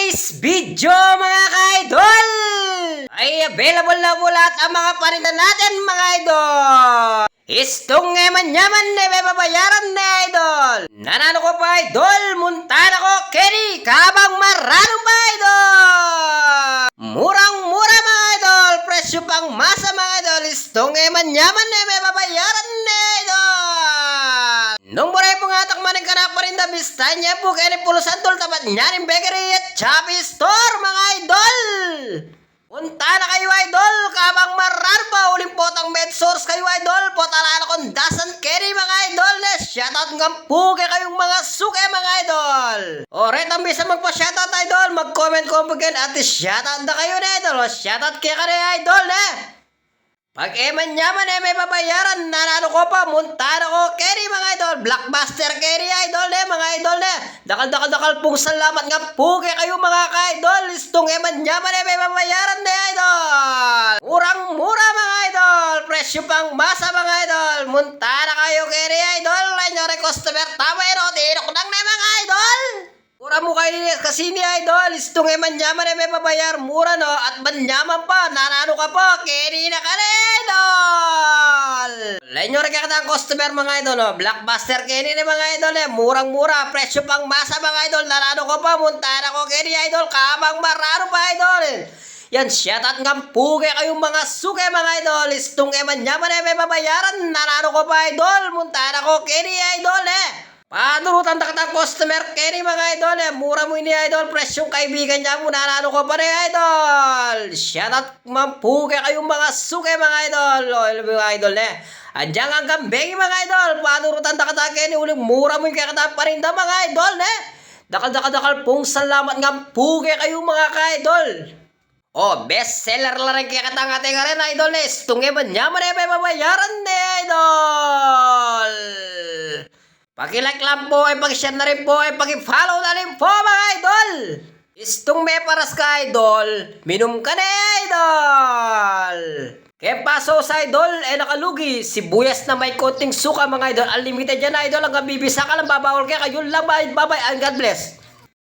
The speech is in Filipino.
today's video mga ka-idol ay available na po lahat ang mga paninda natin mga idol. Istong yaman-yaman na may babayaran na idol. Nanalo ko pa idol, muntahan ako Kenny kabang marano pa idol. Murang-mura mga idol, presyo pang masa mga idol. Istong yaman-yaman na may babayaran na idol. Nung muray po nga takmanin ka na pa rin na bistan niya po kaya ni Pulo Santol tapat niya ng bakery at Choppy Store mga idol. Punta na kayo idol, kabang marar pa uling potang med source kayo idol. Potalaan akong dasan carry mga idol. Shoutout nga po kay kayong mga suke mga idol. O ret ang bisa magpa-shoutout idol, mag-comment ko again at shoutout na kayo na idol. Shoutout kay ka na idol Pag eman yaman may babayaran, nanalo ko pa, muntahan ako carry mga idol, blockbuster carry idol mga idol Dakal pong salamat nga po kay kayo mga ka-idol. Istong eman yaman may babayaran na idol. Murang-mura mga idol, presyo pang masa mga idol. Muntahan na kayo carry idol, line nyo customer tama tinok lang na mga idol. Mura mo kayo kasi ni idol, istong yaman may babayar, mura no, at manyaman pa, nanalo ka pa, carry na ka na idol. Lain nyo rin kakatang customer mga idol, no? Blockbuster carry na mga idol, murang-mura, presyo pang masa mga idol, nanalo ka pa, muntahan ako carry idol, kabang marano pa idol. Yan, shoutout nga po kay kayong mga suke mga idol, istong yaman may babayaran, nanalo ko pa idol, muntahan ako carry idol Panurutan takatang customer carry mga idol mura mo ini idol, presyong kaibigan niya mo, nanalo ko pa rin idol. Shoutout man po kay kayong mga suke mga idol, mga idol Andiyan ang gambeng mga idol, panurutan takatang carry uling mura mo yung kakatang parinda mga idol Dakal pong salamat nga po kay kayong mga ka-idol. Best seller lang rin kaya katang ating rin idol Tungi ba niya man may babayaran idol. Pag-like lang po, pag-share na rin po, pag-follow na rin po mga idol. Istong may paras ka idol, minum ka na idol. Kaya paso sa idol, nakalugi, sibuyas na may konting suka mga idol, unlimited yan idol, hanggang bibisa ka lang babawal kaya kayo lang bye bye and God bless.